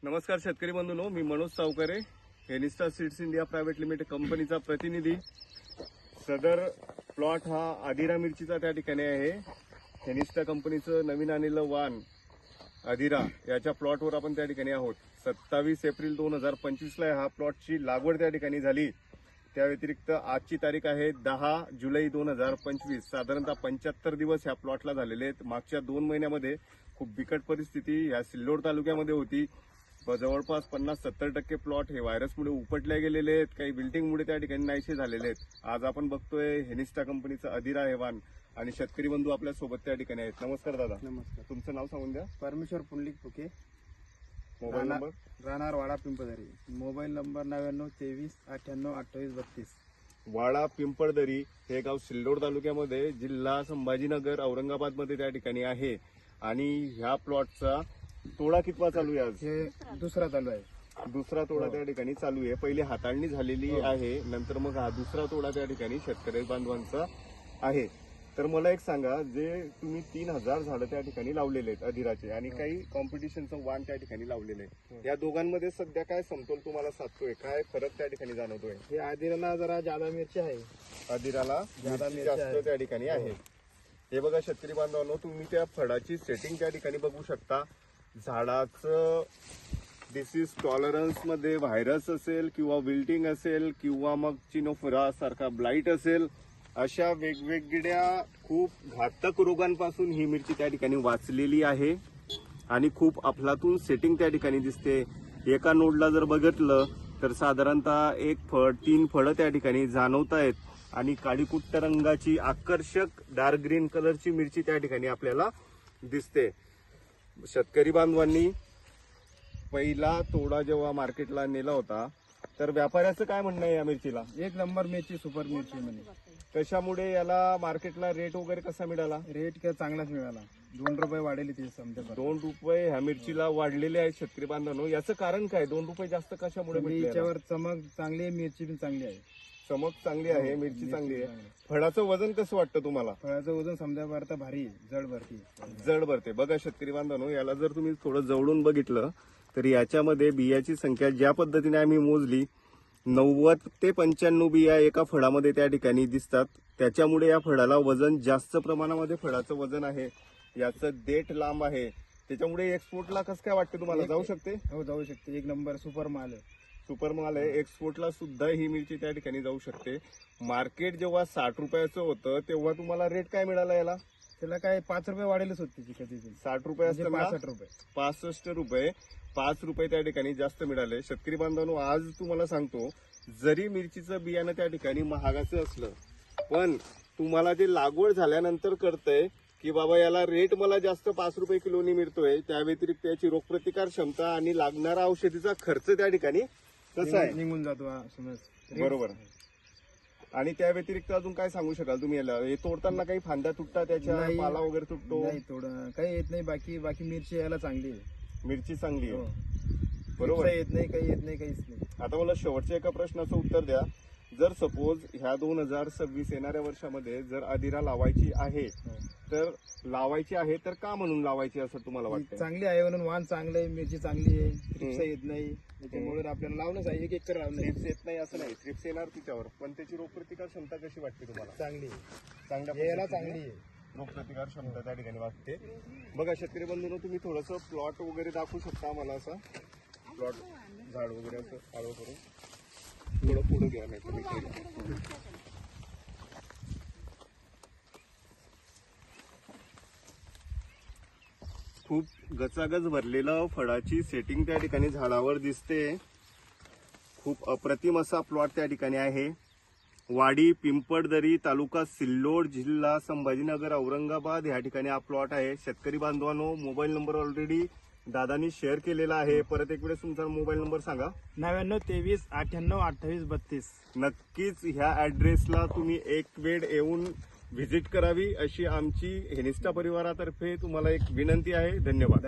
नमस्कार शेतकरी बंधूंनो, मी Manoj Savkare, Henista seeds India private limited कंपनीचा प्रतिनिधी। सदर प्लॉट हा आदिरा मिरचीचा त्या ठिकाणी आहे। हेनिस्टा कंपनीचं नवीन आलेलं वाण आदिरा याच्या प्लॉटवर आपण त्या ठिकाणी आहोत। 27 एप्रिल 2025 ला हा प्लॉटची लागवड त्या ठिकाणी झाली। त्या व्यतिरिक्त आजची तारीख आहे 10 जुलै 2025। साधारणतः 75 दिवस ह्या प्लॉटला झालेले आहेत। मागच्या 2 महिन्यामध्ये खूप बिकट परिस्थिती या सिल्लोड तालुक्यामध्ये होती। जवळपास 50-70% प्लॉट हे व्हायरसमुळे उपटले गेलेले आहेत, काही बिल्डिंगमुळे त्या ठिकाणी नाहीसे झालेले आहेत। आज आपण बघतोय हेनिस्टा कंपनीचा आदिरा हे वाण आणि शेतकरी बंधू आपल्या सोबत त्या ठिकाणी आहेत। नमस्कार दादा। नमस्कार। तुमचं नाव सांगून द्या। परमेश्वर पुंडलिक फुके, मोबाईल नंबर राहणार वाडा पिंपळदरी, मोबाईल नंबर 9923982832। वाडा पिंपळदरी हे गाव सिल्लोड तालुक्यामध्ये जिल्हा संभाजीनगर औरंगाबाद मध्ये त्या ठिकाणी आहे। आणि ह्या प्लॉटचा तोडा कितवा चालू आहे? आज हे दुसरा चालू आहे। दुसरा तोडा त्या ठिकाणी चालू आहे। पहिले हाताळणी झालेली आहे, नंतर मग हा दुसरा तोडा त्या ठिकाणी शेतकरी बांधवांचा आहे। तर मला एक सांगा, जे तुम्ही 3000 झाडं त्या ठिकाणी लावलेले आहेत आदिराचे आणि काही कॉम्पिटिशनचं वाण त्या ठिकाणी लावलेलं आहे, या दोघांमध्ये सध्या काय समतोल तुम्हाला साधतोय? काय फरक त्या ठिकाणी जाणवतोय? हे आदिराला जरा जादा मिरची आहे, आदिराला मिरची जास्त त्या ठिकाणी आहे। हे बघा शेतकरी बांधवांनो, तुम्ही त्या फळाची सेटिंग त्या ठिकाणी बघू शकता। झाडाचं डिसीज टॉलरन्स मध्ये व्हायरस असेल किंवा विल्टिंग असेल किंवा मग चिनोफोरा सारखा ब्लाइट असेल, अशा वेगवेगळ्या खूप घातक रोगांपासून ही मिरची त्या ठिकाणी वाचलेली आहे आणि खूप अफलातून सेटिंग त्या ठिकाणी दिसते। एका नोडला जर बघितलं तर साधारणतः 1 फळ 3 फळं त्या ठिकाणी जाणवत आहेत आणि काळीकुट्ट रंगाची आकर्षक डार्क ग्रीन कलरची मिरची त्या ठिकाणी आपल्याला दिसते। शेतकरी बांधवांनी पहिला तोडा जेव्हा मार्केटला नेला होता तर व्यापाऱ्याचं काय म्हणणं आहे या मिरचीला? 1 नंबर मिरची, सुपर मिरची म्हणे। कशामुळे याला मार्केटला रेट वगैरे कसा मिळाला? रेट काय चांगलाच मिळाला, 2 रुपये वाढेल ते समजा। 2 रुपये ह्या मिरचीला वाढलेले आहेत शेतकरी बांधवांनो। याचं कारण काय? 2 रुपये जास्त कशामुळे भेटले? याच्यावर चमक चांगली आहे, मिरची पण चांगली आहे। चमक चांगली आहे, मिरची चांगली आहे। फळाचं वजन कसं वाटतं तुम्हाला? फळाचं वजन समजा भरता भारी आहे, जड भरती, जड भरते। बघा शेतकरी बांधवांनो, याला जर तुम्ही थोडं जवळून बघितलं तर याच्यामध्ये बियाची संख्या ज्या पद्धतीने आम्ही मोजली, 90 ते 95 बिया एका फळामध्ये त्या ठिकाणी दिसतात। त्याच्यामुळे या फळाला वजन जास्त प्रमाणामध्ये फळाचं वजन आहे। याचं देठ लांब आहे, त्याच्यामुळे एक्सपोर्टला कसं काय वाटतं तुम्हाला? जाऊ शकते? हो, जाऊ शकते। 1 नंबर सुपर माल आहे, सुपर माल आहे। एक्सपोर्टला सुद्धा ही मिरची त्या ठिकाणी जाऊ शकते। मार्केट जेव्हा 60 रुपयाचं होतं तेव्हा तुम्हाला रेट काय मिळाला याला? त्याला काय 5 रुपये वाढेलच होती कधी। 60 रुपये असताना 65 रुपये, 65 रुपये, 5 रुपये त्या ठिकाणी जास्त मिळाले। शेतकरी बांधवांनो, आज तुम्हाला सांगतो, जरी मिरचीचं बियाणं त्या ठिकाणी महागाचं असलं, पण तुम्हाला ते लागवड झाल्यानंतर कळतंय की बाबा याला रेट मला जास्त 5 रुपये किलोनी मिळतोय। त्या व्यतिरिक्त याची रोगप्रतिकार क्षमता आणि लागणारा औषधीचा खर्च त्या ठिकाणी कसा आहे निघून जातो समज। बरोबर। आणि त्या व्यतिरिक्त अजून काय सांगू शकाल तुम्ही? याला हे तोडताना काही फांद्या तुटतात, त्याच्या नाही, पाला वगैरे तुटतो? नाही, थोडं काही येत नाही। बाकी मिरची यायला चांगली आहे, मिरची चांगली हो। आहे, बरोबर। येत नाही, काही येत नाही, काहीच नाही। आता मला शेवटच्या एका प्रश्नाचं उत्तर द्या। जर सपोज ह्या 2026 येणाऱ्या वर्षामध्ये जर आदिरा लावायची आहे तर का म्हणून लावायची असं तुम्हाला वाटतं? चांगली आहे म्हणून, वाण चांगलं आहे, मिरची चांगली आहे, थ्रिप्स येत नाही, त्याच्यामुळे आपल्याला लावणंच आहे। 1 एकर लावणं। थ्रिप्स येत नाही असं नाही, थ्रिप्स येणार तिच्यावर, पण त्याची रोगप्रतिकार क्षमता कशी वाटते तुम्हाला? चांगली आहे, चांगल्या यायला पद्धतीने चांगली आहे, रोगप्रतिकार क्षमता त्या ठिकाणी वाटते। बघा शेतकरी बंधूंनो, तुम्ही थोडंसं प्लॉट वगैरे दाखवू शकता मला? असं प्लॉट झाड वगैरे असं आळो करून थोडं पुढे घ्या, नाही तुम्ही खूप गचागच भरलेलं फळाची सेटिंग त्या ठिकाणी झाडावर दिसते। खूप अप्रतिम असा प्लॉट त्या ठिकाणी आहे। वाडी पिंपळदरी, तालुका सिल्लोड, जिल्हा संभाजीनगर, औरंगाबाद या ठिकाणी हा प्लॉट आहे। शेतकरी बांधवांनो, मोबाईल नंबर ऑलरेडी दादांनी शेअर केलेला आहे। परत एक वेळेस तुमचा मोबाईल नंबर सांगा। 9923982832। नक्कीच ह्या ऍड्रेसला तुम्ही एक वेळ येऊन व्हिजिट करावी अशी आमची हेनिस्टा परिवारातर्फे तुम्हाला एक विनंती आहे। धन्यवाद।